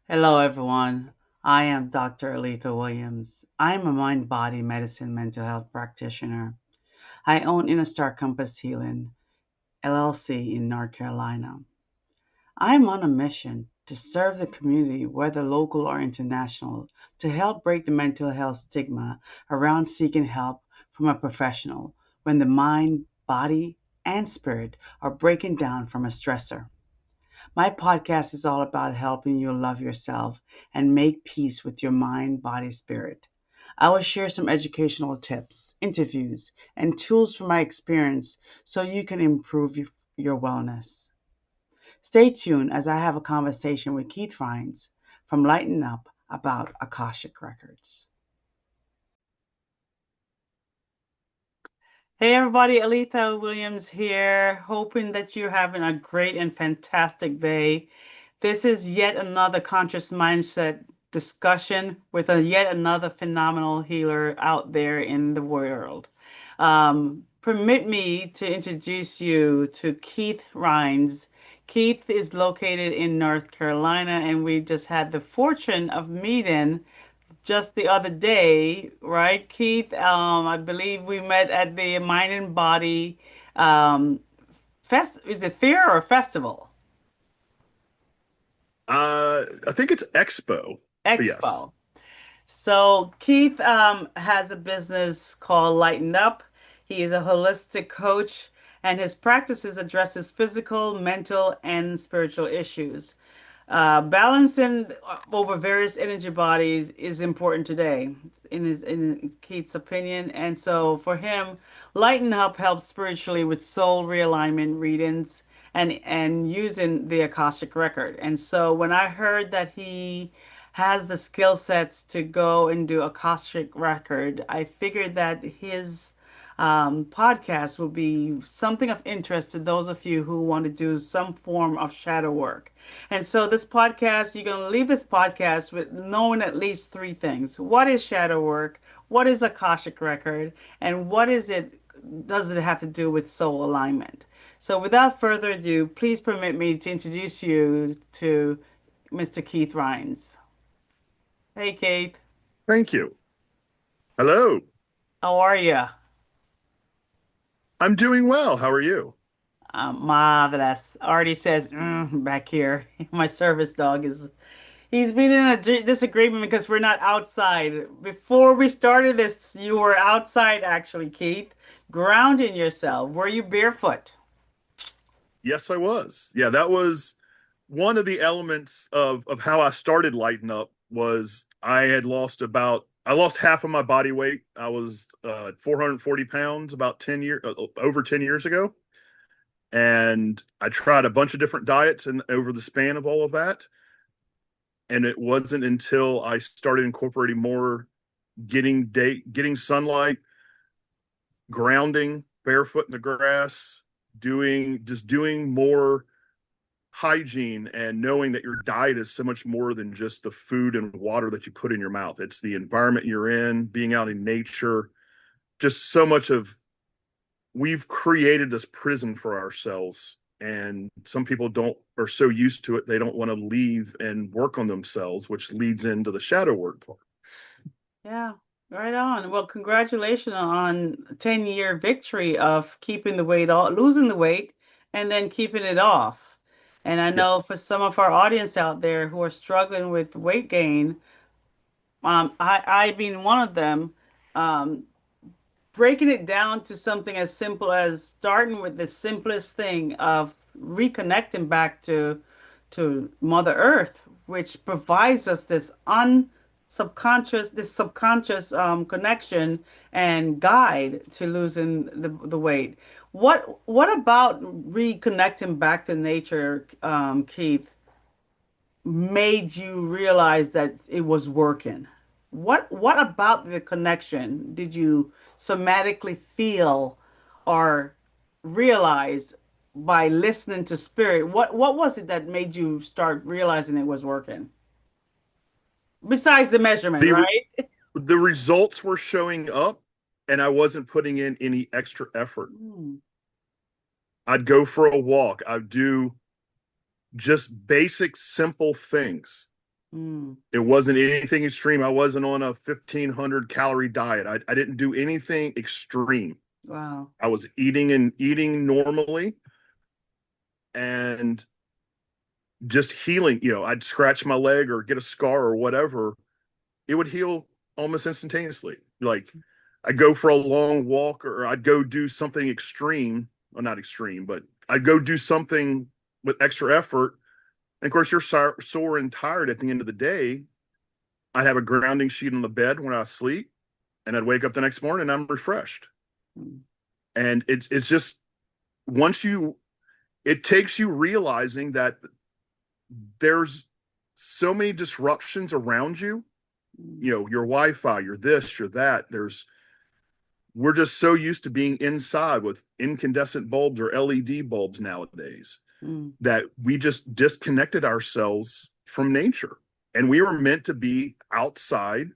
Hello, everyone. I am Dr. Aletha Williams. I am a mind body medicine mental health practitioner. I own Inner Star Compass Healing, LLC in North Carolina. I am on a mission to serve the community, whether local or international, to help break the mental health stigma around seeking help from a professional when the mind, body, and spirit are breaking down from a stressor. My podcast is all about helping you love yourself and make peace with your mind, body, spirit. I will share some educational tips, interviews, and tools from my experience so you can improve your wellness. Stay tuned as I have a conversation with Keith Rines from Lighten Up about Akashic Records. Hey everybody, Aletha Williams here, hoping that you're having a great and fantastic day. This is yet another conscious mindset discussion with yet another phenomenal healer out there in the world. Permit me to introduce you to Keith Rines. Keith is located in North Carolina, and we just had the fortune of meeting just the other day, right, Keith? I believe we met at the Mind and Body um, is it fair or festival? I think it's Expo, but yes. Expo. So Keith has a business called Lighten Up. He is a holistic coach, and his practices addresses physical, mental, and spiritual issues. Balancing over various energy bodies is important today, in Keith's opinion. And so for him, Lighten Up helps spiritually with soul realignment readings and using the Akashic record. And so when I heard that he has the skill sets to go and do Akashic record, I figured that his podcast will be something of interest to those of you who want to do some form of shadow work. And so, this podcast, you're going to leave this podcast with knowing at least three things. What is shadow work? What is Akashic record? And what is it? Does it have to do with soul alignment? So, without further ado, please permit me to introduce you to Mr. Keith Rines. Hey, Keith. Thank you. Hello. How are you? I'm doing well. How are you? Marvelous. Artie says, back here. My service dog is, he's been in a disagreement because we're not outside. Before we started this, you were outside actually, Keith, grounding yourself. Were you barefoot? Yes, I was. Yeah, that was one of the elements of how I started Lighten Up was I lost half of my body weight. I was 440 pounds about 10 years over 10 years ago. And I tried a bunch of different diets and over the span of all of that. And it wasn't until I started incorporating more getting sunlight, grounding, barefoot in the grass, doing more hygiene and knowing that your diet is so much more than just the food and water that you put in your mouth. It's the environment you're in, being out in nature, just so much of we've created this prison for ourselves. And some people don't are so used to it they don't want to leave and work on themselves, which leads into the shadow work part. Yeah, right on. Well, congratulations on 10-year victory of keeping the weight off, losing the weight, and then keeping it off. And I know for Yes. some of our audience out there who are struggling with weight gain, I being one of them, um, breaking it down to something as simple as starting with the simplest thing of reconnecting back to Mother Earth, which provides us this subconscious connection and guide to losing the weight. What about reconnecting back to nature, Keith, made you realize that it was working? What about the connection did you somatically feel or realize by listening to spirit? What was it that made you start realizing it was working? Besides the measurement, The right? the results were showing up and I wasn't putting in any extra effort. Hmm. I'd go for a walk. I'd do just basic simple things Mm. It wasn't anything extreme. I wasn't on a 1,500 calorie diet. I didn't do anything extreme. Wow. I was eating normally and just healing. I'd scratch my leg or get a scar or whatever. It would heal almost instantaneously. Like I'd go for a long walk or I'd go do something extreme. Well, not extreme, but I'd go do something with extra effort. And of course, you're sore and tired at the end of the day. I'd have a grounding sheet on the bed when I was asleep, and I'd wake up the next morning and I'm refreshed. Mm. And it's just once you, it takes you realizing that there's so many disruptions around you. Mm. Your Wi-Fi, your this, your that. We're just so used to being inside with incandescent bulbs or LED bulbs nowadays Mm. that we just disconnected ourselves from nature. And we were meant to be outside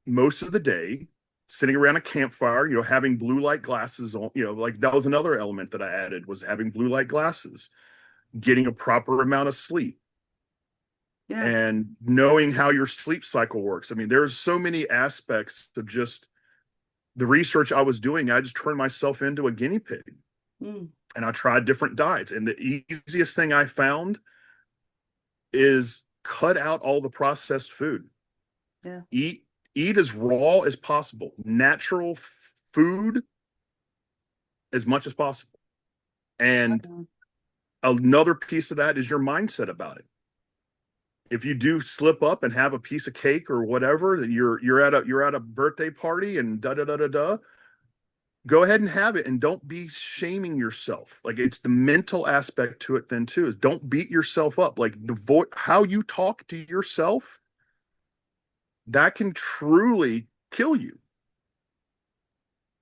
most of the day, sitting around a campfire, having blue light glasses on, like that was another element that I added was having blue light glasses, getting a proper amount of sleep Yeah. and knowing how your sleep cycle works. I mean, there's so many aspects of just the research I was doing. I just turned myself into a guinea pig Mm. and I tried different diets. And the easiest thing I found is cut out all the processed food. Yeah. Eat as raw as possible, natural food as much as possible. And Wow. another piece of that is your mindset about it. If you do slip up and have a piece of cake or whatever, that you're at a birthday party and da da da da da, go ahead and have it and don't be shaming yourself. Like it's the mental aspect to it then too is don't beat yourself up. Like how you talk to yourself, that can truly kill you.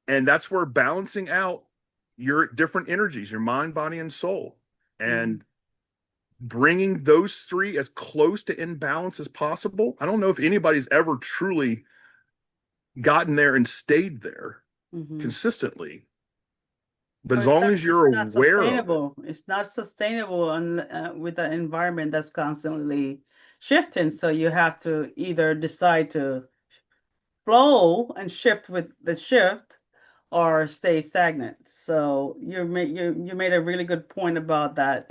And that's where balancing out your different energies, your mind, body, and soul, Mm. and bringing those three as close to in balance as possible. I don't know if anybody's ever truly gotten there and stayed there Mm-hmm. consistently, but Well, as long as it's you're not aware of it. sustainable. It's not sustainable with an environment that's constantly shifting. So you have to either decide to flow and shift with the shift or stay stagnant. So you made a really good point about that,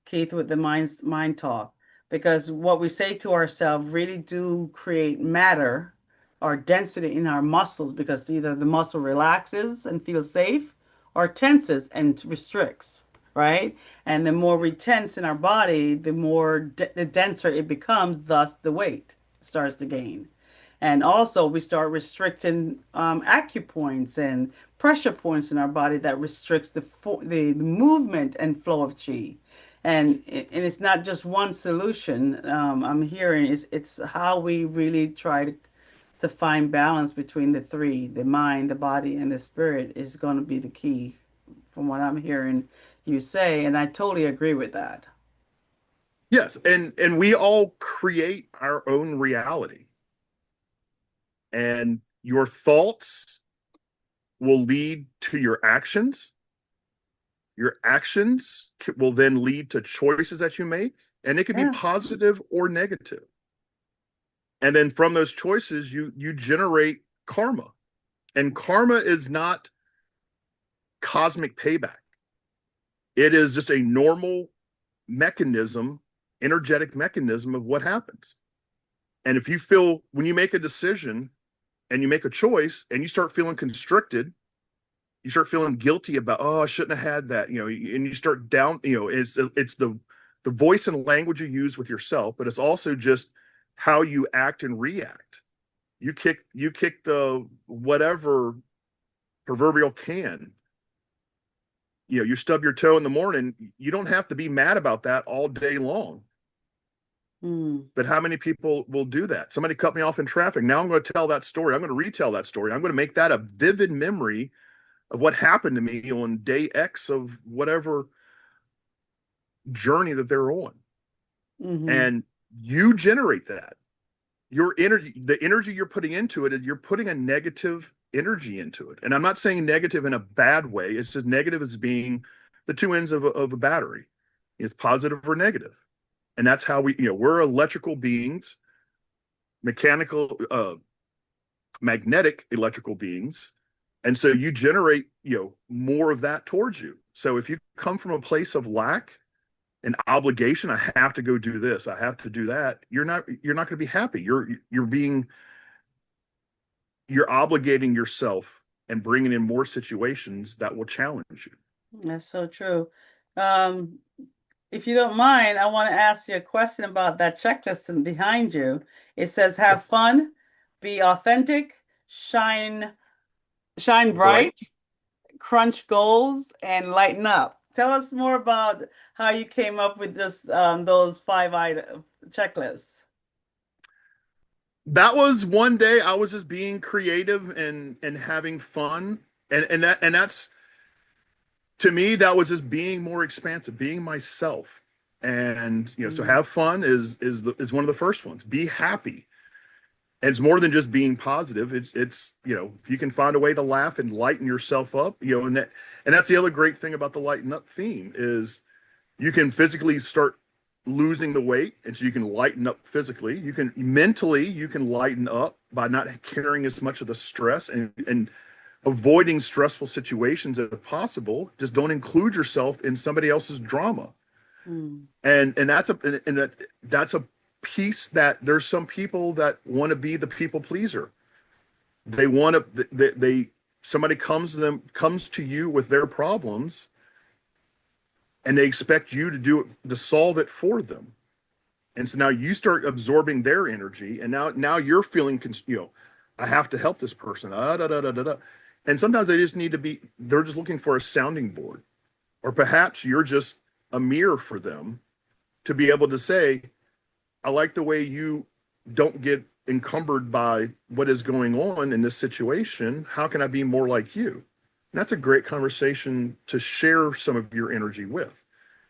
Keith, with the mind talk, because what we say to ourselves really do create matter or density in our muscles, because either the muscle relaxes and feels safe or tenses and restricts, right? And the more we tense in our body, the more the denser it becomes, thus the weight starts to gain. And also, we start restricting acupoints and pressure points in our body that restricts the movement and flow of chi. And it's not just one solution. I'm hearing it's how we really try to find balance between the three, the mind, the body, and the spirit is going to be the key, from what I'm hearing you say. And I totally agree with that. Yes, and we all create our own reality, and your thoughts will lead to your actions. Your actions will then lead to choices that you make, and it could be Yeah. positive or negative. And then from those choices, you generate karma, and karma is not cosmic payback. It is just a normal mechanism, energetic mechanism of what happens. And if you feel when you make a decision and you make a choice and you start feeling constricted, you start feeling guilty about, oh, I shouldn't have had that, and you start down, it's the voice and language you use with yourself, but it's also just how you act and react. You kick the whatever proverbial can. You stub your toe in the morning. You don't have to be mad about that all day long. Mm. But how many people will do that? Somebody cut me off in traffic. Now I'm going to tell that story. I'm going to retell that story. I'm going to make that a vivid memory of what happened to me on day X of whatever journey that they're on. Mm-hmm. And you generate that. Your energy, the energy you're putting into it, you're putting a negative energy into it. And I'm not saying negative in a bad way. It's just negative as being the two ends of a battery. It's positive or negative. And that's how we're electrical beings, mechanical, magnetic electrical beings. And so you generate, more of that towards you. So if you come from a place of lack and obligation, I have to go do this, I have to do that, you're not going to be happy. You're obligating yourself and bringing in more situations that will challenge you. That's so true. Um, if you don't mind, I want to ask you a question about that checklist behind you. It says have Yes. fun, be authentic, shine shine bright, Bright. crunch goals, and lighten up. Tell us more about how you came up with just those five item checklists. That was one day I was just being creative and having fun. And that's, to me, that was just being more expansive, being myself. And so Mm, have fun is one of the first ones. Be happy. And it's more than just being positive. It's if you can find a way to laugh and lighten yourself up, and that's the other great thing about the lighten up theme is you can physically start losing the weight, and so you can lighten up physically. You can mentally, you can lighten up by not carrying as much of the stress and avoiding stressful situations if possible. Just don't include yourself in somebody else's drama. mm, And that's a piece that there's some people that want to be the people pleaser. They want to they somebody comes to you with their problems, and they expect you to do it, to solve it for them. And so now you start absorbing their energy, and now you're feeling, I have to help this person. Da, da, da, da, da. And sometimes they just need to be. They're just looking for a sounding board, or perhaps you're just a mirror for them to be able to say, "I like the way you don't get encumbered by what is going on in this situation. How can I be more like you?" And that's a great conversation to share some of your energy with.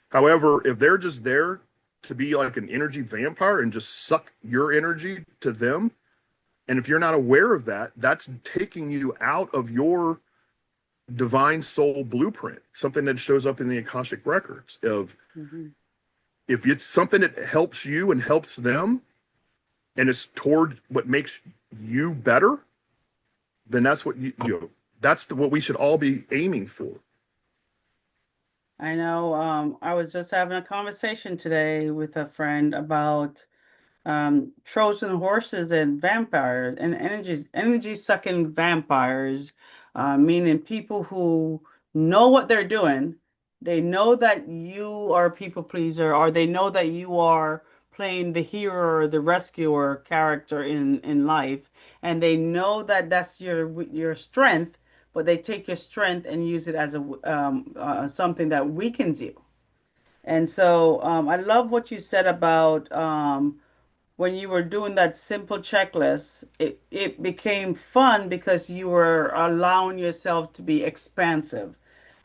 However, if they're just there to be like an energy vampire and just suck your energy to them, and if you're not aware of that, that's taking you out of your divine soul blueprint, something that shows up in the Akashic Records of, mhm. if it's something that helps you and helps them and it's toward what makes you better, then that's what we should all be aiming for. I know. I was just having a conversation today with a friend about Trojan horses and vampires and energy sucking vampires, meaning people who know what they're doing. They know that you are a people pleaser, or they know that you are playing the hero or the rescuer character in life, and they know that that's your strength, but they take your strength and use it as a something that weakens you. And so I love what you said about when you were doing that simple checklist, it became fun because you were allowing yourself to be expansive,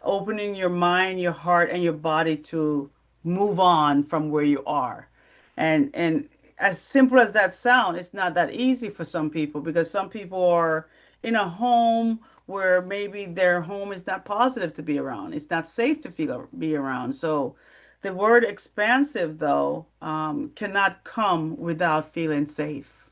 opening your mind, your heart, and your body to move on from where you are. And as simple as that sounds, it's not that easy for some people because some people are in a home where maybe their home is not positive to be around. It's not safe to be around. So the word expansive, though, cannot come without feeling safe.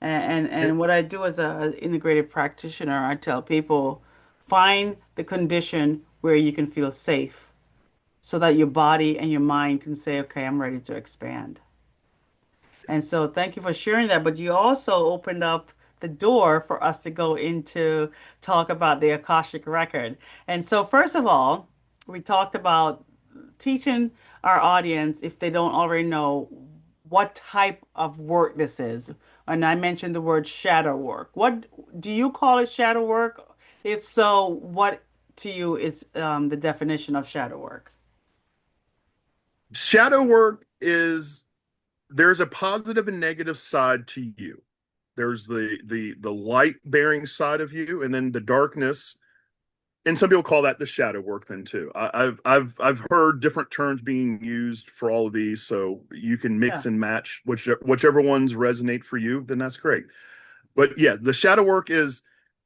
And what I do as a integrated practitioner, I tell people find the condition where you can feel safe so that your body and your mind can say, okay, I'm ready to expand. And so thank you for sharing that. But you also opened up the door for us to go into talk about the Akashic Record. And so, first of all, we talked about teaching our audience, if they don't already know, what type of work this is. And I mentioned the word shadow work. What do you call it, shadow work? If so, what to you is the definition of shadow work? Shadow work is, there's a positive and negative side to you. There's the light bearing side of you, and then the darkness. And some people call that the shadow work then too. I've heard different terms being used for all of these, so you can Yeah. mix and match whichever ones resonate for you. Then that's great. But yeah, the shadow work is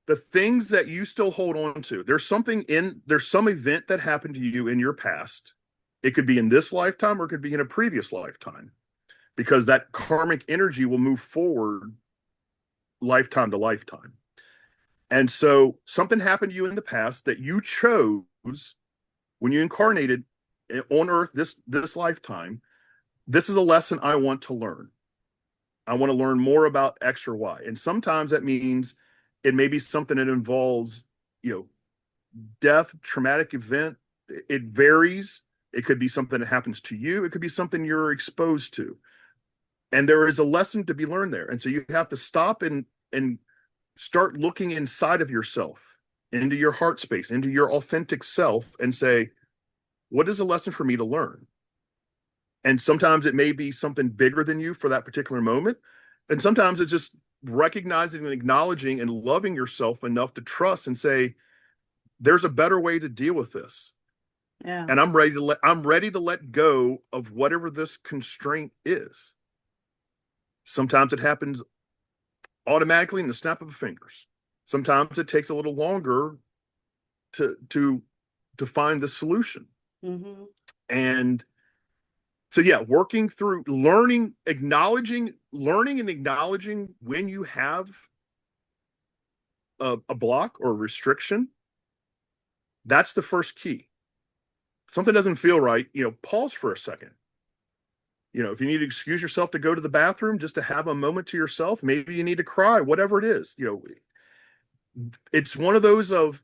the things that you still hold on to. There's some event that happened to you in your past It could be in this lifetime or it could be in a previous lifetime, because that karmic energy will move forward lifetime to lifetime. And so something happened to you in the past that you chose when you incarnated on earth this lifetime. This is a lesson I want to learn. I want to learn more about X or Y. And sometimes that means it may be something that involves, you know, death, traumatic event. It varies. It could be something that happens to you. It could be something you're exposed to. And there is a lesson to be learned there. And so you have to stop and start looking inside of yourself, into your heart space, into your authentic self, and say, what is a lesson for me to learn? And sometimes it may be something bigger than you for that particular moment. And sometimes it's just recognizing and acknowledging and loving yourself enough to trust and say, there's a better way to deal with this. Yeah. And I'm ready to let go of whatever this constraint is. Sometimes it happens automatically in the snap of the fingers. Sometimes it takes a little longer to find the solution. Mm-hmm. And so yeah, working through learning and acknowledging when you have a block or a restriction. That's the first key. Something doesn't feel right, pause for a second. If you need to excuse yourself to go to the bathroom, just to have a moment to yourself, maybe you need to cry, whatever it is. It's one of those of,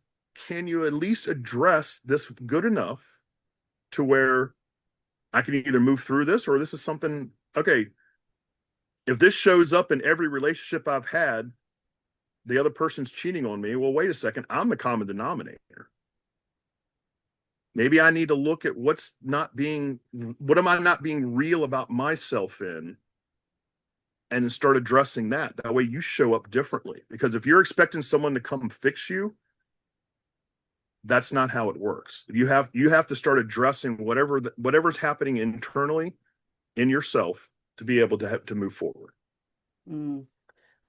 can you at least address this good enough to where I can either move through this, or this is something, okay, if this shows up in every relationship I've had, the other person's cheating on me. Well, wait a second, I'm the common denominator. Maybe I need to look at what am I not being real about myself in, and start addressing that. That way you show up differently. Because if you're expecting someone to come fix you, that's not how it works. You have to start addressing whatever's happening internally in yourself to be able to move forward. Mm.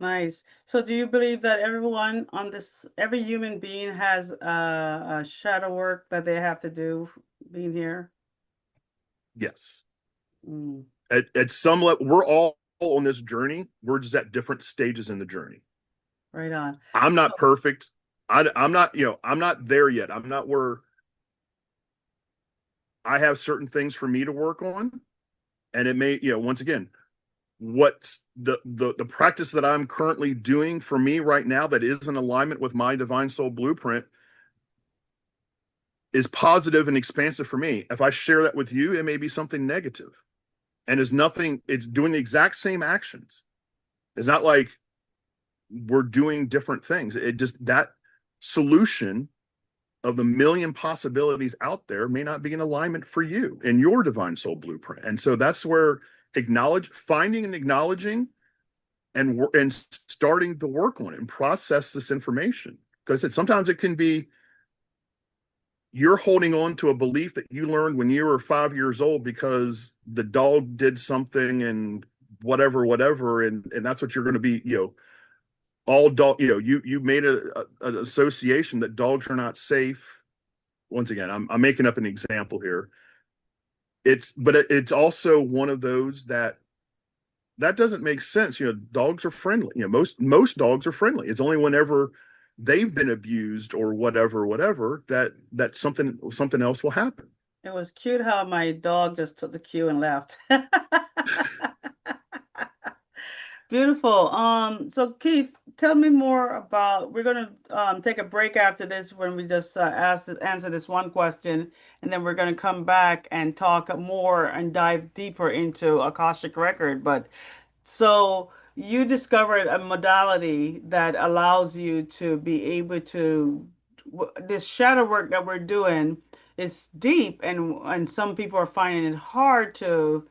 Nice. So, do you believe that every human being has a shadow work that they have to do being here? Yes. Mm. At some level, we're all on this journey. We're just at different stages in the journey. Right on. I'm So, not perfect. I'm not, I'm not there yet. I'm not where I have certain things for me to work on. And it may, once again, what's the practice that I'm currently doing for me right now that is in alignment with my divine soul blueprint is positive and expansive for me. If I share that with you, it may be something negative. And it's doing the exact same actions. It's not like we're doing different things. It just, that solution of the million possibilities out there may not be in alignment for you in your divine soul blueprint. And so that's where finding and acknowledging and starting to work on it and process this information. Because sometimes it can be you're holding on to a belief that you learned when you were 5 years old because the dog did something and whatever, and that's what you're going to be, all dog, you made an association that dogs are not safe. Once again, I'm making up an example here. It's also one of those that doesn't make sense. Dogs are friendly. Most dogs are friendly. It's only whenever they've been abused or whatever that something else will happen. it was cute how my dog just took the cue and left. Beautiful. So Keith, tell me more about. We're gonna take a break after this when we just answer this one question, and then we're gonna come back and talk more and dive deeper into Akashic Record. But so you discovered a modality that allows you to be able to this shadow work that we're doing is deep, and some people are finding it hard to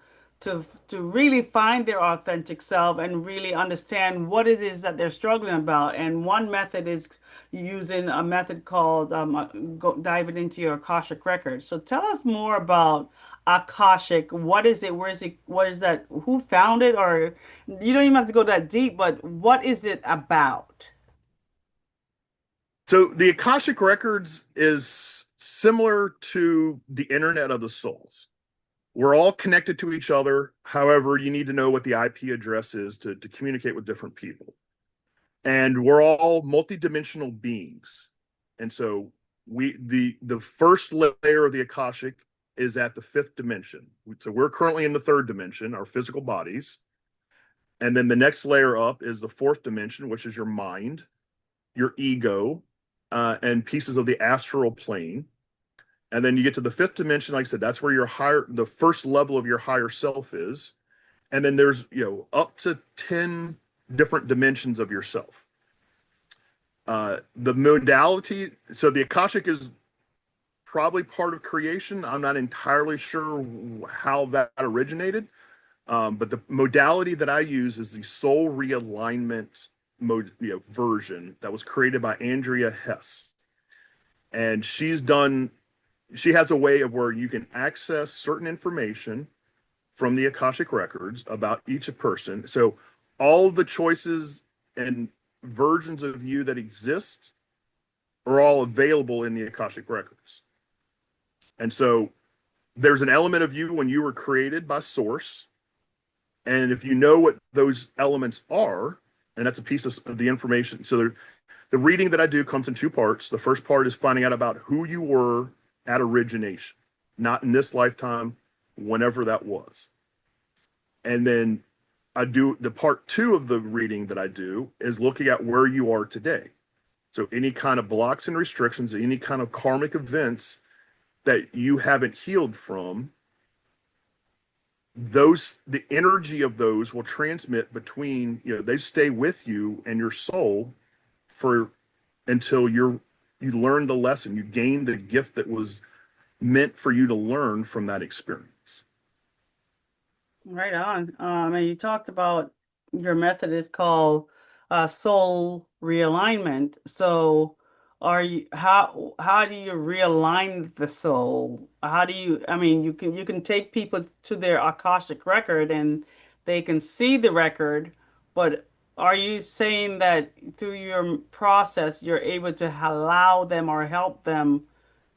really find their authentic self and really understand what it is that they're struggling about. And one method is using a method called diving into your Akashic record. So tell us more about Akashic. What is it? Where is it? What is that? Who found it? Or you don't even have to go that deep, but what is it about? So the Akashic Records is similar to the Internet of the Souls. We're all connected to each other. However, you need to know what the IP address is to communicate with different people. And we're all multidimensional beings. And so the first layer of the Akashic is at the fifth dimension. So we're currently in the third dimension, our physical bodies. And then the next layer up is the fourth dimension, which is your mind, your ego, and pieces of the astral plane. And then you get to the fifth dimension. Like I said, that's where the first level of your higher self is. And then there's, up to 10 different dimensions of yourself. The modality, so the Akashic is probably part of creation. I'm not entirely sure how that originated, but the modality that I use is the soul realignment version that was created by Andrea Hess. And she has a way of where you can access certain information from the Akashic Records about each person. So all the choices and versions of you that exist are all available in the Akashic Records. And so there's an element of you when you were created by Source. And if you know what those elements are, and that's a piece of the information. So the reading that I do comes in two parts. The first part is finding out about who you were at origination, not in this lifetime, whenever that was. And then I do the part two of the reading that I do is looking at where you are today. So any kind of blocks and restrictions, any kind of karmic events that you haven't healed from, the energy of those will transmit between, they stay with you and your soul for until you learn the lesson, you gain the gift that was meant for you to learn from that experience. Right on. And you talked about your method is called soul realignment. So, are you how do you realign the soul? How do you? I mean, you can take people to their Akashic record and they can see the record, but are you saying that through your process you're able to allow them or help them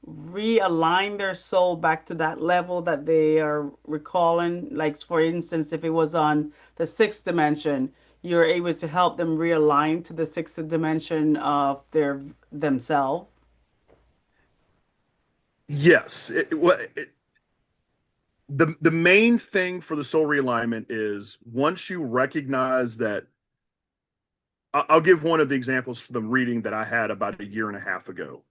realign their soul back to that level that they are recalling? Like, for instance, if it was on the sixth dimension, you're able to help them realign to the sixth dimension of their themselves. Yes, the main thing for the soul realignment is once you recognize that. I'll give one of the examples for the reading that I had about a year and a half ago.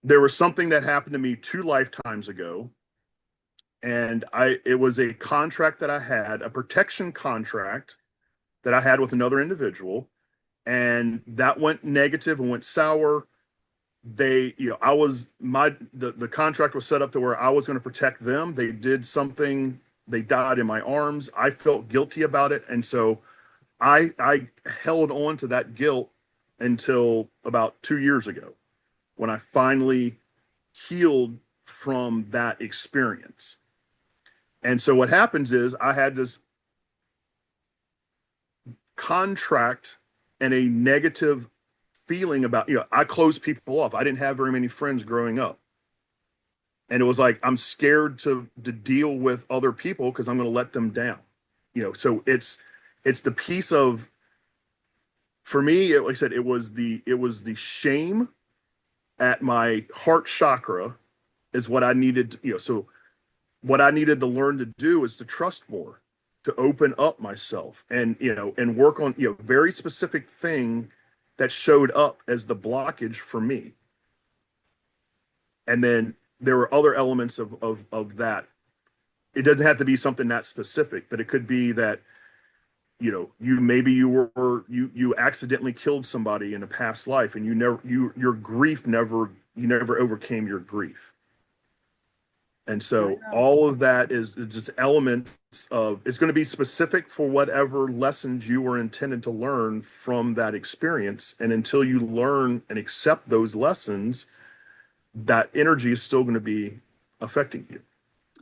There was something that happened to me 2 lifetimes ago, and it was a contract that I had, a protection contract that I had with another individual, and that went negative and went sour. I was the contract was set up to where I was going to protect them. They did something, they died in my arms. I felt guilty about it, and so I held on to that guilt until about 2 years ago when I finally healed from that experience. And so what happens is I had this contract and a negative feeling about, I closed people off. I didn't have very many friends growing up. And it was like I'm scared to deal with other people because I'm going to let them down. So it's the piece of, for me, like I said, it was the shame at my heart chakra is what I needed. So what I needed to learn to do is to trust more, to open up myself, and work on very specific thing that showed up as the blockage for me. And then there were other elements of that. It doesn't have to be something that specific, but it could be that you accidentally killed somebody in a past life, and your grief never overcame your grief. And Right so on. all of that is just elements of, it's going to be specific for whatever lessons you were intended to learn from that experience. And until you learn and accept those lessons, that energy is still going to be affecting you.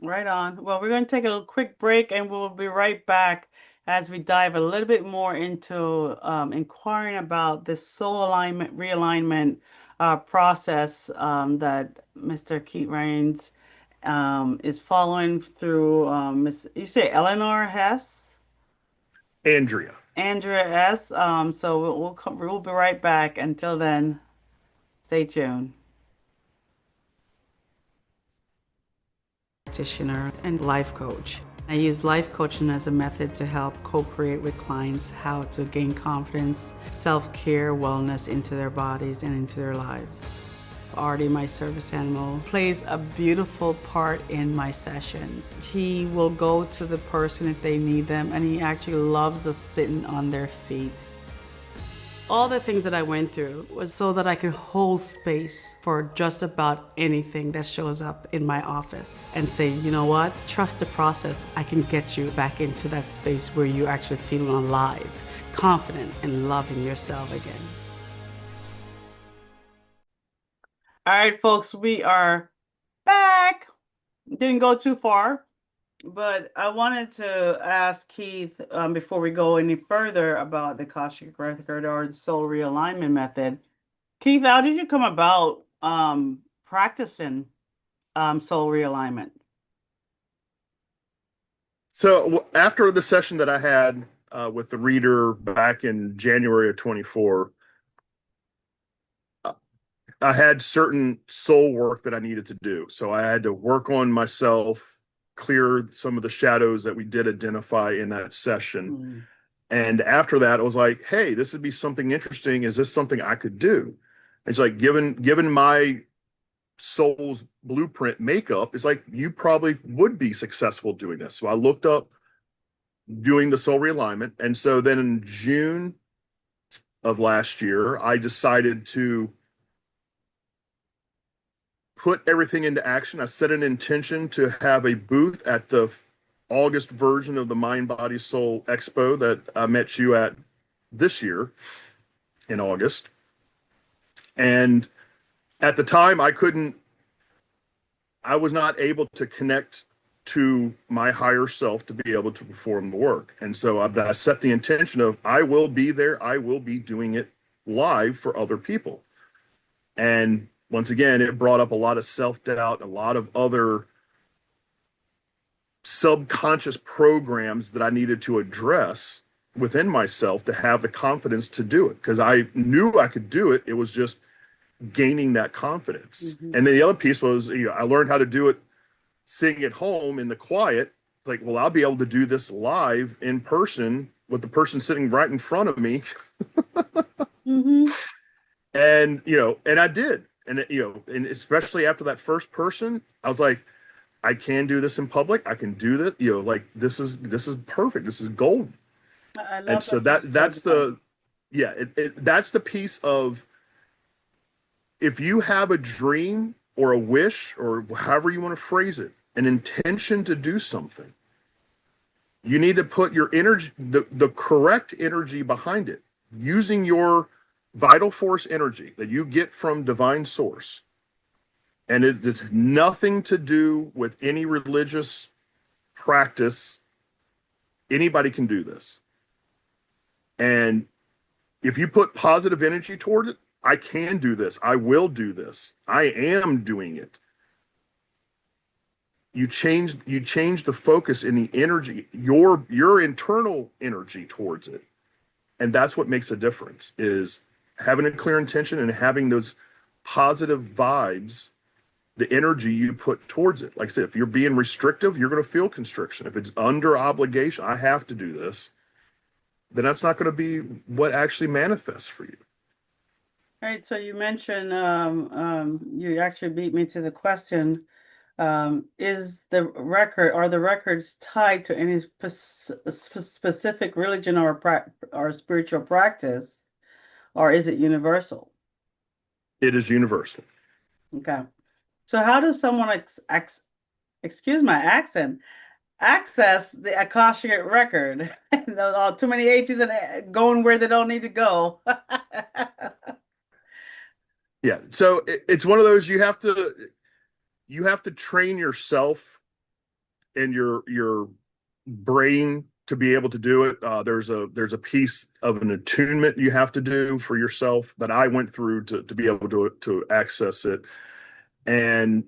Right on. Well, we're going to take a quick break and we'll be right back as we dive a little bit more into inquiring about this soul alignment, realignment process that Mr. Keith Rains is following through Miss. You say Eleanor Hess, Andrea. Andrea S. So we'll be right back. Until then, stay tuned. Practitioner and life coach. I use life coaching as a method to help co-create with clients how to gain confidence, self-care, wellness into their bodies and into their lives. Artie, my service animal, plays a beautiful part in my sessions. He will go to the person if they need them, and he actually loves just sitting on their feet. All the things that I went through was so that I could hold space for just about anything that shows up in my office and say, you know what, trust the process. I can get you back into that space where you're actually feeling alive, confident, and loving yourself again. All right, folks, we are back. Didn't go too far, but I wanted to ask Keith before we go any further about the Akashic Record or the soul realignment method. Keith, how did you come about practicing soul realignment? So after the session that I had with the reader back in January of 24, I had certain soul work that I needed to do. So I had to work on myself, clear some of the shadows that we did identify in that session. Mm. And after that, I was like, hey, this would be something interesting. Is this something I could do? It's like, given my soul's blueprint makeup, it's like you probably would be successful doing this. So I looked up doing the soul realignment. And so then in June of last year, I decided to put everything into action. I set an intention to have a booth at the August version of the Mind Body Soul Expo that I met you at this year in August. And at the time, I was not able to connect to my higher self to be able to perform the work. And so I set the intention of I will be there, I will be doing it live for other people. And once again, it brought up a lot of self-doubt, a lot of other subconscious programs that I needed to address within myself to have the confidence to do it, because I knew I could do it. It was just gaining that confidence. Mm-hmm. And then the other piece was, I learned how to do it sitting at home in the quiet. Like, well, I'll be able to do this live in person with the person sitting right in front of me. Mm-hmm. And I did. And especially after that first person, I was like, I can do this in public. I can do that. Like this is perfect. This is gold. I And love so that you that's said that. the yeah. That's the piece of, if you have a dream or a wish or however you want to phrase it, an intention to do something, you need to put your energy, the correct energy behind it, using your vital force energy that you get from divine source. And it has nothing to do with any religious practice. Anybody can do this. And if you put positive energy toward it, I can do this. I will do this. I am doing it. You change the focus in the energy, your internal energy towards it. And that's what makes a difference, is having a clear intention and having those positive vibes, the energy you put towards it. Like I said, if you're being restrictive, you're going to feel constriction. If it's under obligation, I have to do this, then that's not going to be what actually manifests for you. All right, so you mentioned you actually beat me to the question. Is the record are the records tied to any specific religion or spiritual practice, or is it universal? It is universal. Okay. So how does someone excuse my accent access the Akashic record? Too many H's and going where they don't need to go. Yeah. So it's one of those, you have to train yourself and your brain to be able to do it. There's a piece of an attunement you have to do for yourself that I went through to be able to access it. And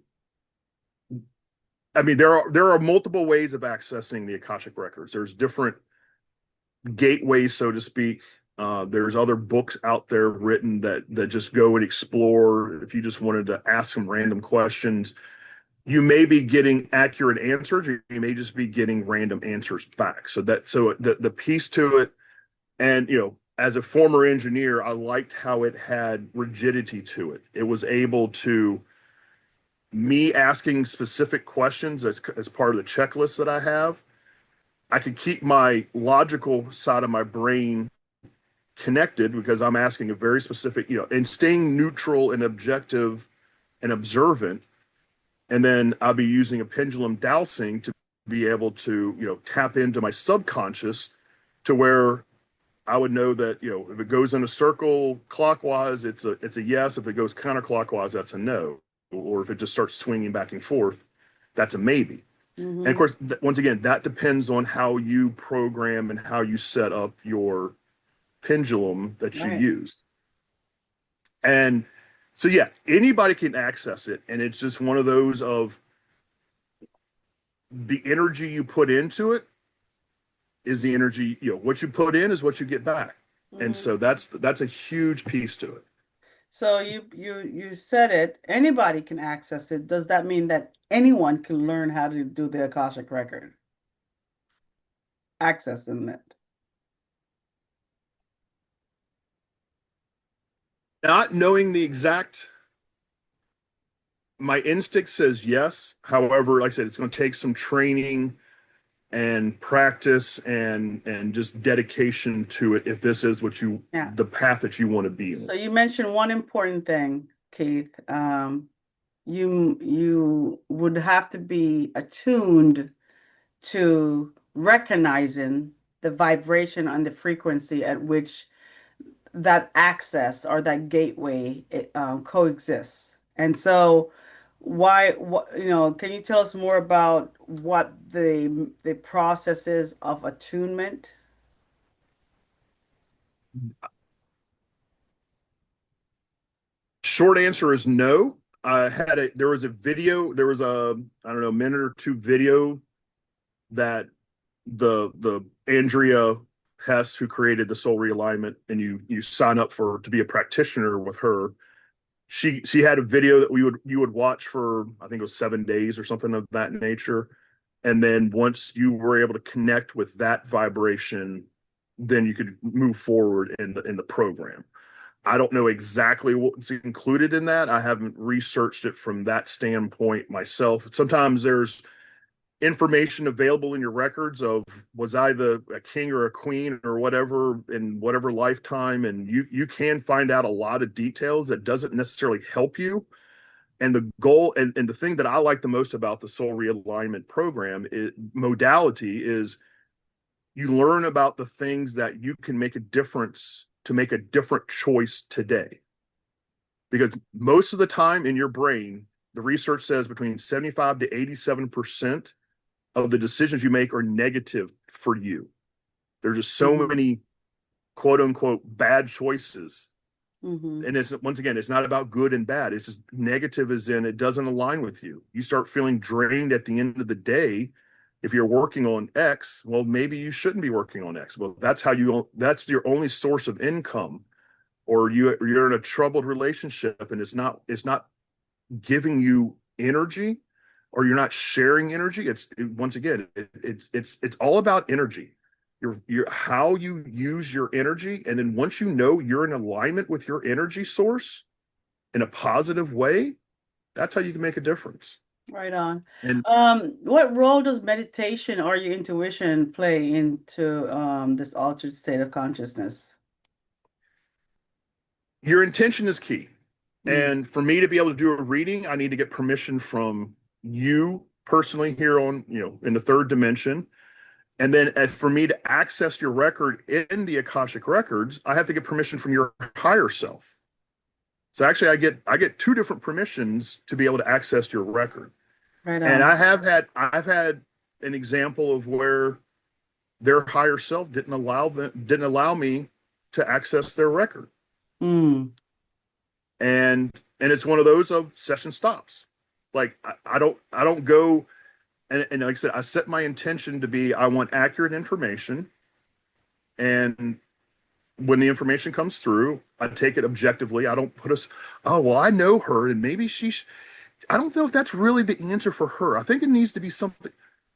I mean, there are multiple ways of accessing the Akashic records. There's different gateways, so to speak. There's other books out there written that just go and explore. If you just wanted to ask some random questions, you may be getting accurate answers, or you may just be getting random answers back. So the piece to it, and as a former engineer, I liked how it had rigidity to it. It was able to me asking specific questions as part of the checklist that I have. I could keep my logical side of my brain connected because I'm asking a very specific, and staying neutral and objective and observant. And then I'll be using a pendulum dowsing to be able to, tap into my subconscious to where I would know that, if it goes in a circle clockwise, it's a yes. If it goes counterclockwise, that's a no. Or if it just starts swinging back and forth, that's a maybe. And of Mm-hmm. course, once again, that depends on how you program and how you set up your pendulum that you Right. use. And so, yeah, anybody can access it. And it's just one of those of the energy you put into it is the energy, what you put in is what you get back. And Mm-hmm. so that's a huge piece to it. So you said it. Anybody can access it. Does that mean that anyone can learn how to do the Akashic record? Accessing it. Not knowing the exact, my instinct says yes. However, like I said, it's going to take some training and practice and just dedication to it if this is Yeah. the path that you want to be So on. you mentioned one important thing, Keith. You would have to be attuned to recognizing the vibration and the frequency at which that access or that gateway coexists. And so, can you tell us more about what the process is of attunement? Short answer is no. There was a video, there was a, I don't know, minute or two video that the Andrea Hess, who created the Soul Realignment, and you sign up to be a practitioner with her. She had a video that you would watch for, I think it was 7 days or something of that nature. And then once you were able to connect with that vibration, then you could move forward in the program. I don't know exactly what's included in that. I haven't researched it from that standpoint myself. Sometimes there's information available in your records of, was I a king or a queen or whatever in whatever lifetime, and you can find out a lot of details that doesn't necessarily help you. And the goal, and the thing that I like the most about the Soul Realignment program modality is you learn about the things that you can make a difference to make a different choice today. Because most of the time in your brain, the research says between 75 to 87% of the decisions you make are negative for you. There's just so Hmm. many quote unquote bad choices. Hmm. And once again, it's not about good and bad. It's just negative as in it doesn't align with you. You start feeling drained at the end of the day. If you're working on X, well, maybe you shouldn't be working on X. Well, that's your only source of income, or you're in a troubled relationship and it's not giving you energy, or you're not sharing energy. Once again, it's all about energy. Your how you use your energy, and then once you know you're in alignment with your energy source in a positive way, that's how you can make a difference. Right on. And What role does meditation or your intuition play into this altered state of consciousness? your intention is key. Mm. And for me to be able to do a reading, I need to get permission from you personally here on, in the third dimension. And then for me to access your record in the Akashic Records, I have to get permission from your higher self. So actually I get two different permissions to be able to access your record. Right And on. I've had an example of where their higher self didn't allow me to access their record. Mm. And it's one of those of session stops. Like I don't go and like I said, I set my intention to be I want accurate information, and when the information comes through, I take it objectively. I don't put us, oh well, I know her, and maybe I don't know if that's really the answer for her. I think it needs to be something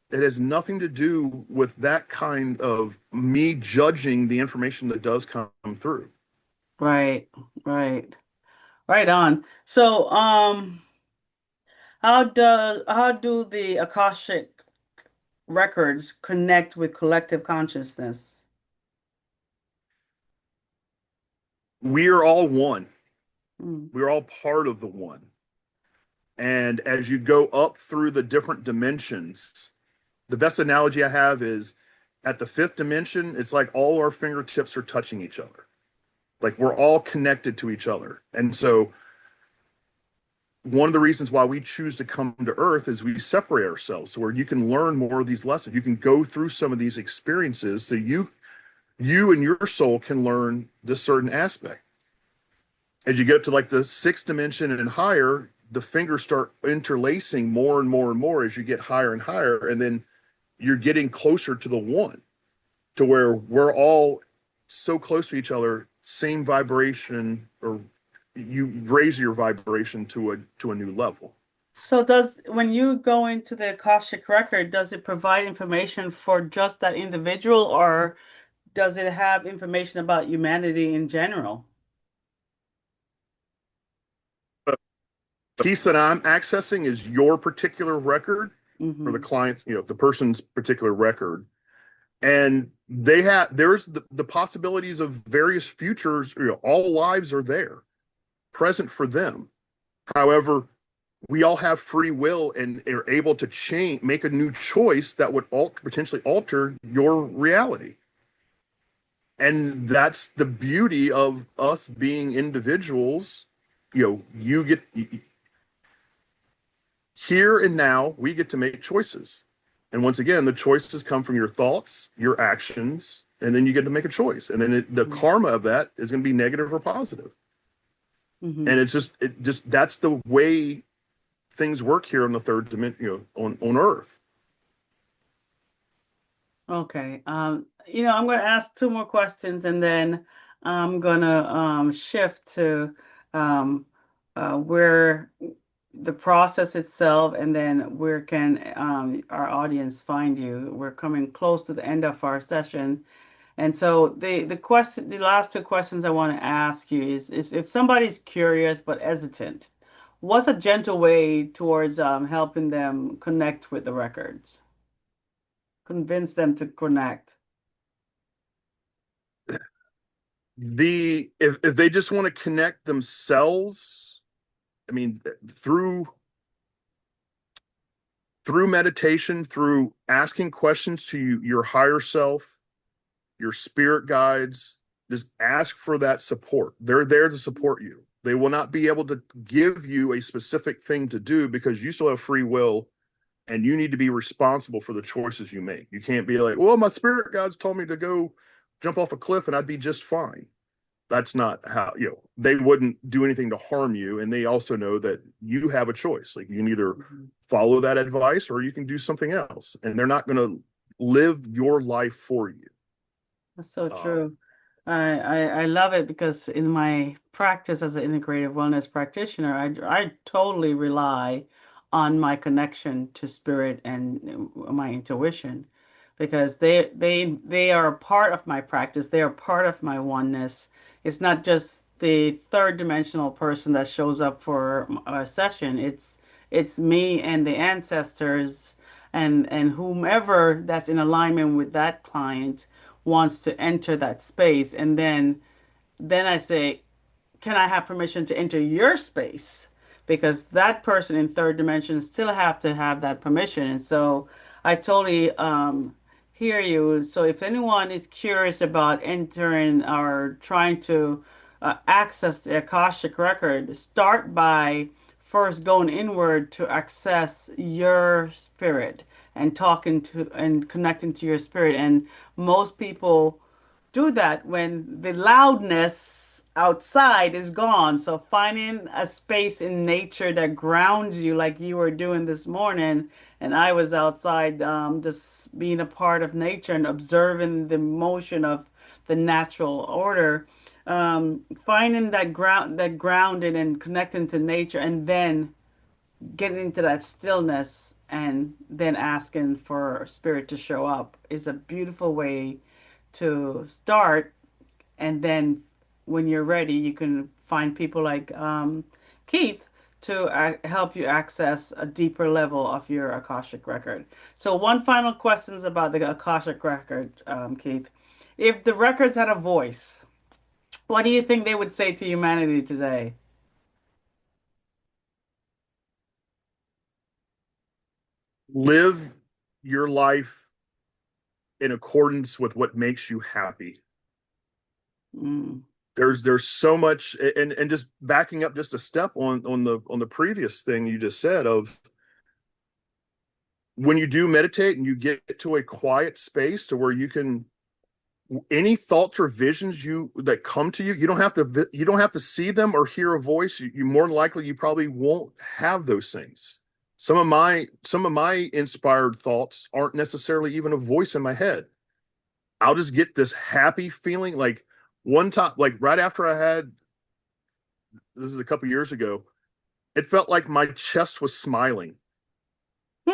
that has nothing to do with that kind of me judging the information that does come through. Right, right, right on. So, how do the Akashic records connect with collective consciousness? We are all one. Mm, We're all part of the one. And as you go up through the different dimensions, the best analogy I have is at the fifth dimension, it's like all our fingertips are touching each other. Like we're all connected to each other. And so one of the reasons why we choose to come to earth is we separate ourselves so where you can learn more of these lessons. You can go through some of these experiences so you and your soul can learn this certain aspect. As you get up to like the sixth dimension and higher, the fingers start interlacing more and more and more as you get higher and higher. And then you're getting closer to the one, to where we're all so close to each other, same vibration, or you raise your vibration to a new level. So does when you go into the Akashic record, does it provide information for just that individual, or does it have information about humanity in general? The piece that I'm accessing is your particular record for the Hmm. client, the person's particular record. And there's the possibilities of various futures, all lives are there, present for them. However, we all have free will and are able to change, make a new choice that would potentially alter your reality. And that's the beauty of us being individuals. You get here and now, we get to make choices. And once again, the choices come from your thoughts, your actions, and then you get to make a choice. And then the karma of that is going to be negative or positive. Hmm. And it just that's the way things work here on the third dimension, on Earth. Okay. I'm going to ask two more questions and then I'm going to shift to um, where the process itself and then where can our audience find you. We're coming close to the end of our session. And so the last two questions I want to ask you is if somebody's curious but hesitant, what's a gentle way towards helping them connect with the records? Convince them to connect. If they just want to connect themselves, I mean, through meditation, through asking questions to your higher self, your spirit guides, just ask for that support. They're there to support you. They will not be able to give you a specific thing to do because you still have free will and you need to be responsible for the choices you make. You can't be like, well, my spirit guides told me to go jump off a cliff and I'd be just fine. That's not how, they wouldn't do anything to harm you. And they also know that you have a choice. Like you can either Mhm. follow that advice or you can do something else. And they're not going to live your life for you. That's so Um, true. I love it because in my practice as an integrative wellness practitioner, I totally rely on my connection to spirit and my intuition because they are a part of my practice. They are part of my oneness. It's not just the third dimensional person that shows up for a session. It's me and the ancestors and whomever that's in alignment with that client wants to enter that space. And then I say, can I have permission to enter your space? Because that person in third dimension still have to have that permission. And so I totally hear you. So if anyone is curious about entering or trying to access the Akashic record, start by first going inward to access your spirit and talking to and connecting to your spirit. And most people do that when the loudness outside is gone. So finding a space in nature that grounds you like you were doing this morning and I was outside, just being a part of nature and observing the motion of the natural order, finding that grounded and connecting to nature, and then getting into that stillness and then asking for spirit to show up is a beautiful way to start. And then when you're ready, you can find people like Keith to help you access a deeper level of your Akashic record. So, one final question is about the Akashic record, Keith. If the records had a voice, what do you think they would say to humanity today? Live your life in accordance with what makes you happy. Mm, There's so much, and just backing up just a step on the previous thing you just said of when you do meditate and you get to a quiet space to where you can any thoughts or visions you that come to you, you don't have to see them or hear a voice. You more likely you probably won't have those things. Some of my inspired thoughts aren't necessarily even a voice in my head. I'll just get this happy feeling. Like one time, like right after I had this is a couple years ago, it felt like my chest was smiling.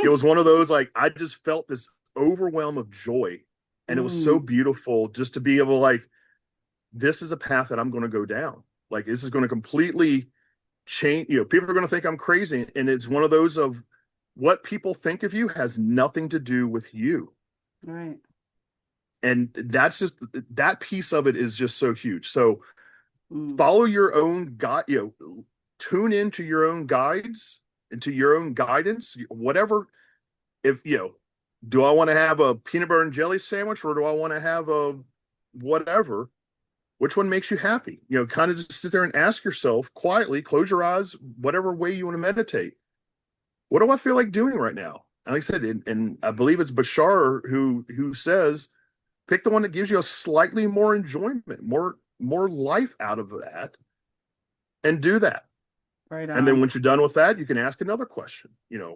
It was one of those like I just felt this overwhelm of joy, and it was so mm, beautiful just to be able to like this is a path that I'm going to go down. Like this is going to completely change. People are going to think I'm crazy, and it's one of those of what people think of you has nothing to do with you. right. And that's just that piece of it is just so huge. So Mm, follow your own guide, tune into your own guides, into your own guidance, whatever. If do I want to have a peanut butter and jelly sandwich or do I want to have a whatever? Which one makes you happy? Kind of just sit there and ask yourself quietly, close your eyes, whatever way you want to meditate. What do I feel like doing right now? And like I said, and I believe it's Bashar who says, pick the one that gives you a slightly more enjoyment, more life out of that, and do that. right And then on. once you're done with that, you can ask another question.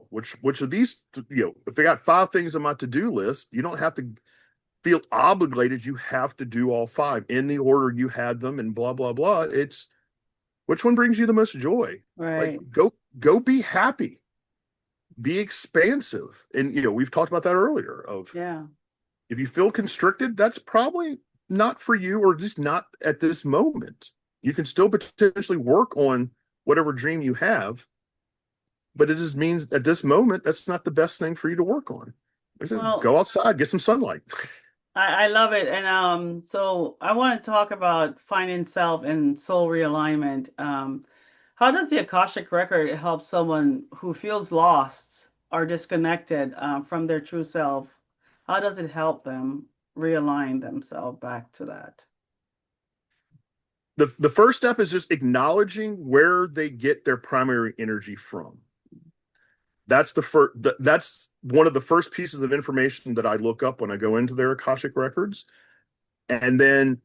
Which of these, if I got 5 things on my to-do list, you don't have to feel obligated. You have to do all 5 in the order you had them, and blah blah blah. It's which one brings you the most joy. Like Right. go be happy, be expansive, and we've talked about that earlier. Of Yeah. if you feel constricted, that's probably not for you, or just not at this moment. You can still potentially work on whatever dream you have, but it just means at this moment that's not the best thing for you to work on. Like I said, Well, go outside, get some sunlight. I love it. And so I want to talk about finding self and soul realignment. How does the Akashic record help someone who feels lost or disconnected from their true self? How does it help them realign themselves back to that? The first step is just acknowledging where they get their primary energy from. That's one of the first pieces of information that I look up when I go into their Akashic records. And then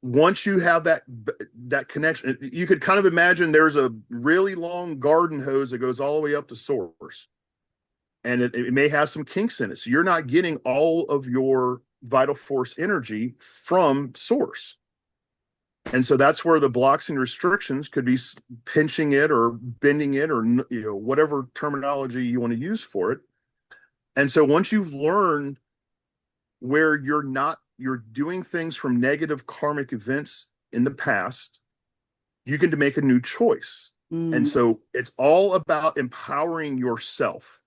once you have that connection, you could kind of imagine there's a really long garden hose that goes all the way up to source, and it may have some kinks in it, so you're not getting all of your vital force energy from source. And so that's where the blocks and restrictions could be pinching it or bending it, or whatever terminology you want to use for it. And so once you've learned where you're doing things from negative karmic events in the past, you can make a new choice. And Mm, so it's all about empowering yourself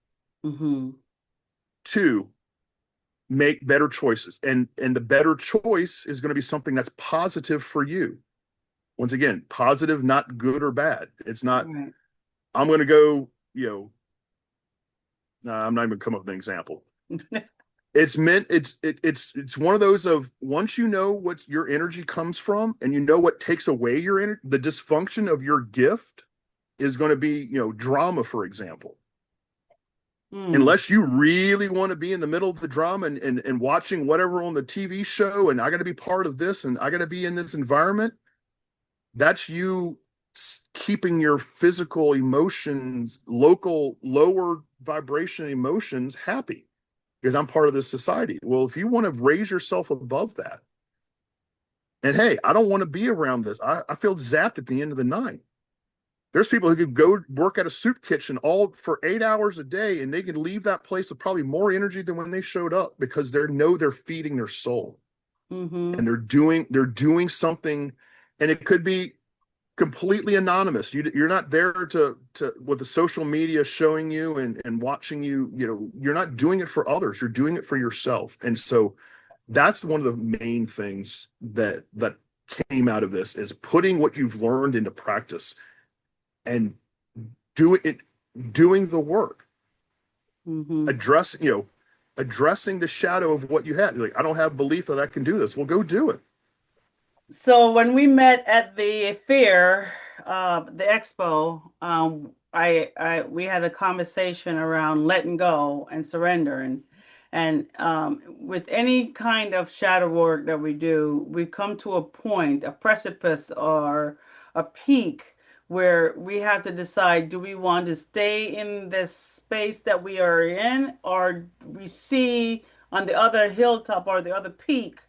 mm-hmm. to make better choices. And the better choice is going to be something that's positive for you. Once again, positive, not good or bad. It's not, Right. I'm going to go, I'm not even come up with an example. It's meant it's one of those of once you know what your energy comes from and you know what takes away your energy, the dysfunction of your gift is going to be drama, for example. Mm, Unless you really want to be in the middle of the drama and watching whatever on the TV show, and I got to be part of this and I got to be in this environment, that's you keeping your physical emotions local lower vibration and emotions happy because I'm part of this society. Well, if you want to raise yourself above that, and hey, I don't want to be around this. I feel zapped at the end of the night. There's people who could go work at a soup kitchen all for 8 hours a day, and they can leave that place with probably more energy than when they showed up because they know they're feeding their soul Mm-hmm. and they're doing something, and it could be completely anonymous. You're not there to with the social media showing you and watching you. You're not doing it for others. You're doing it for yourself, and so that's one of the main things that came out of this is putting what you've learned into practice and doing it, doing the work, Mm-hmm. addressing the shadow of what you had. You're like, I don't have belief that I can do this. Well, go do it. So when we met at the fair, the expo, we had a conversation around letting go and surrender, and with any kind of shadow work that we do, we come to a point, a precipice, or a peak where we have to decide: do we want to stay in this space that we are in, or we see on the other hilltop or the other peak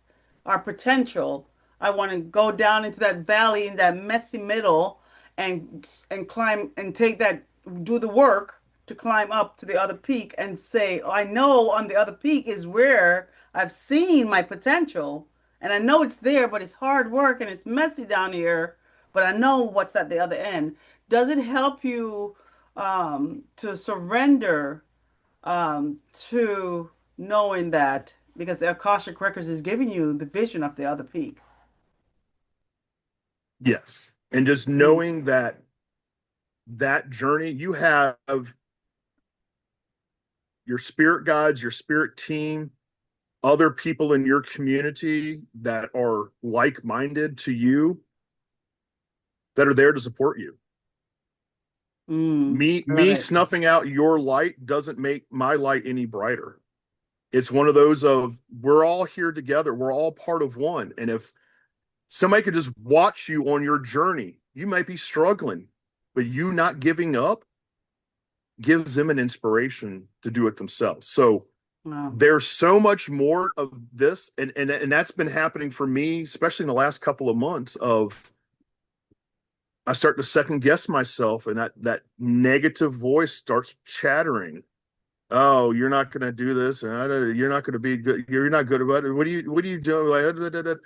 our potential? I want to go down into that valley in that messy middle and climb and take that do the work to climb up to the other peak and say, oh, I know on the other peak is where I've seen my potential and I know it's there, but it's hard work and it's messy down here, but I know what's at the other end. Does it help you to surrender to knowing that because the Akashic Records is giving you the vision of the other peak? Yes, and just Mm. knowing that journey, you have your spirit guides, your spirit team, other people in your community that are like-minded to you that are there to support you. Mm. me I love me it. snuffing out your light doesn't make my light any brighter. It's one of those of we're all here together, we're all part of one, and if somebody could just watch you on your journey, you might be struggling, but you not giving up gives them an inspiration to do it themselves. So Wow. there's so much more of this, and that's been happening for me, especially in the last couple of months. Of I start to second guess myself, and that negative voice starts chattering. Oh, you're not going to do this, and you're not going to be good. You're not good about it. What are you doing? Like,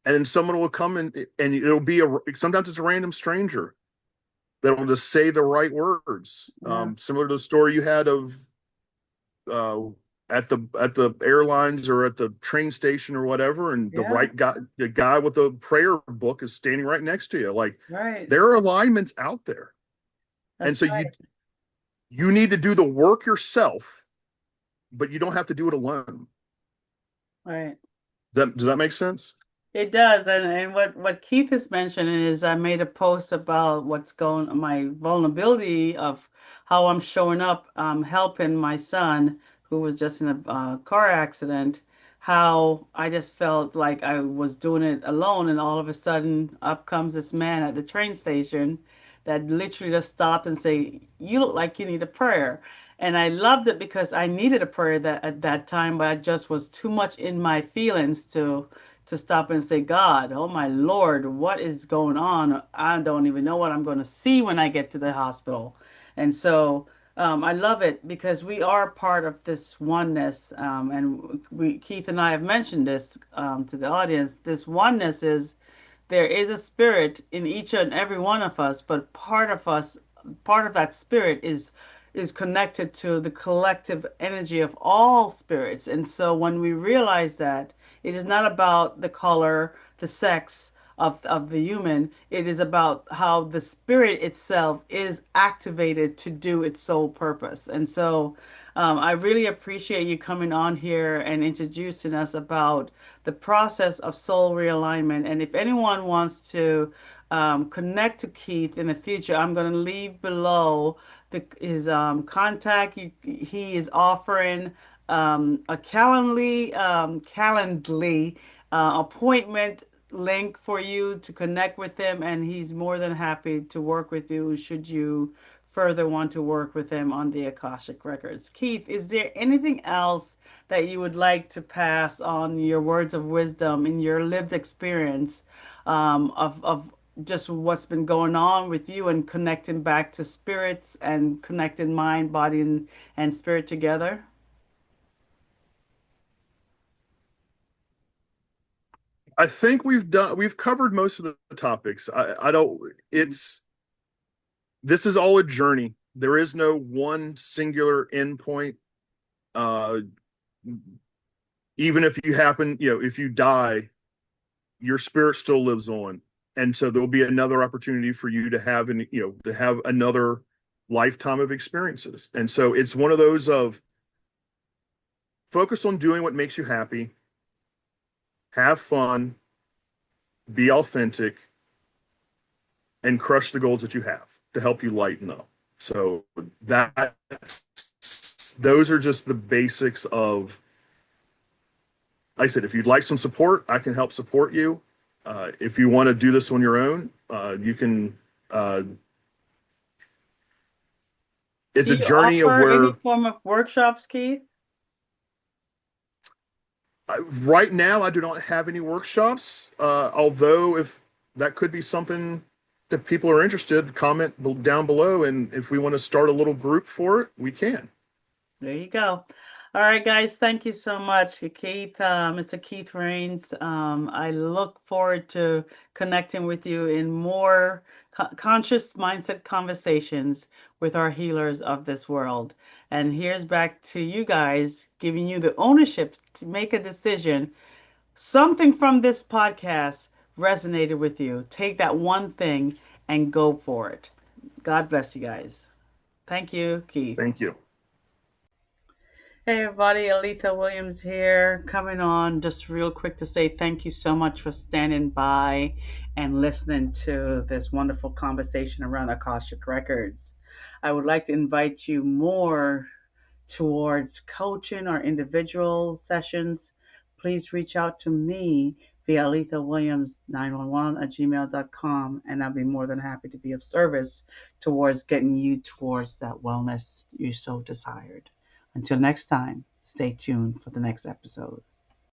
and then someone will come and it'll be sometimes it's a random stranger that will just say the right words. Yeah. Similar to the story you had of uh, at the airlines or at the train station or whatever, and Yeah. the guy with the prayer book is standing right next to you. Like Right. there are alignments out there, and That's so you need to do the work yourself, but you don't have to do it alone. right. Does that make sense? It does, and what Keith is mentioning is I made a post about what's going my vulnerability of how I'm showing up, helping my son who was just in a car accident. How I just felt like I was doing it alone, and all of a sudden, up comes this man at the train station that literally just stopped and say, "You look like you need a prayer." And I loved it because I needed a prayer that at that time, but I just was too much in my feelings to stop and say, God, oh my Lord, what is going on? I don't even know what I'm going to see when I get to the hospital. And so I love it because we are part of this oneness. And Keith and I have mentioned this to the audience. This oneness is there is a spirit in each and every one of us, but part of us, part of that spirit is connected to the collective energy of all spirits. And so when we realize that it is not about the color, the sex of the human, it is about how the spirit itself is activated to do its sole purpose. And so I really appreciate you coming on here and introducing us about the process of soul realignment. And if anyone wants to connect to Keith in the future, I'm going to leave below his contact. He is offering a Calendly appointment link for you to connect with him, and he's more than happy to work with you should you further want to work with him on the Akashic Records. Keith, is there anything else that you would like to pass on your words of wisdom in your lived experience of just what's been going on with you and connecting back to spirits and connecting mind, body, and spirit together? I think we've covered most of the topics. I don't it's this is all a journey. There is no one singular endpoint. Uh, Even if you happen, if you die, your spirit still lives on, and so there'll be another opportunity for you to have to have another lifetime of experiences. And so it's one of those of focus on doing what makes you happy, have fun, be authentic, and crush the goals that you have to help you lighten up. So that those are just the basics of, like I said, if you'd like some support, I can help support you. If you want to do this on your own, you can. It's Do a you journey of offer any where form of workshops, Keith? right now I do not have any workshops. Although if that could be something that people are interested, comment down below, and if we want to start a little group for it, we can. There you go. All right, guys, thank you so much, Keith, Mr. Keith Rains. I look forward to connecting with you in more conscious mindset conversations with our healers of this world. And here's back to you guys, giving you the ownership to make a decision. Something from this podcast resonated with you. Take that one thing and go for it. God bless you guys. Thank you, Keith. Thank you. Hey everybody, Aletha Williams here, coming on just real quick to say thank you so much for standing by and listening to this wonderful conversation around Akashic Records. I would like to invite you more towards coaching or individual sessions. Please reach out to me via Aletha Williams 911 at gmail.com, and I'll be more than happy to be of service towards getting you towards that wellness you so desired. Until next time, stay tuned for the next episode.